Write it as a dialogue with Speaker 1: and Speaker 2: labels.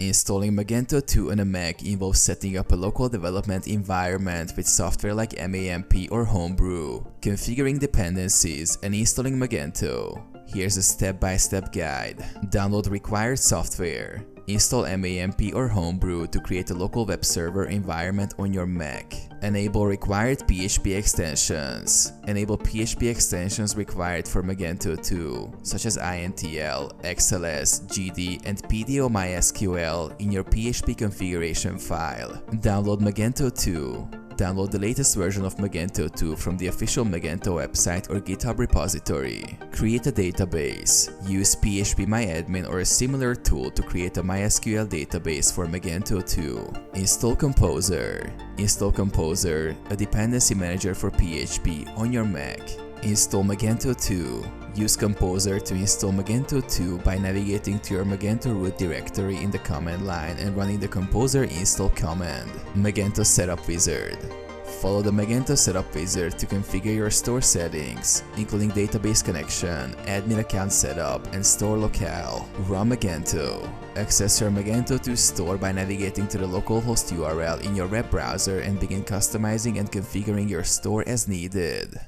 Speaker 1: Installing Magento 2 on a Mac involves setting up a local development environment with software like MAMP or Homebrew, configuring dependencies, and installing Magento. Here's a step-by-step guide. Download required software. Install MAMP or Homebrew to create a local web server environment on your Mac. Enable required PHP extensions. Enable PHP extensions required for Magento 2, such as INTL, XLS, GD, and PDO-MySQL in your PHP configuration file. Download Magento 2. Download the latest version of Magento 2 from the official Magento website or GitHub repository. Create a database. Use phpMyAdmin or a similar tool to create a MySQL database for Magento 2. Install Composer. Install Composer, a dependency manager for PHP, on your Mac. Install Magento 2. Use Composer to install Magento 2 by navigating to your Magento root directory in the command line and running the Composer install command. Magento Setup Wizard. Follow the Magento Setup Wizard to configure your store settings, including database connection, admin account setup, and store locale. Run Magento. Access your Magento 2 store by navigating to the localhost URL in your web browser and begin customizing and configuring your store as needed.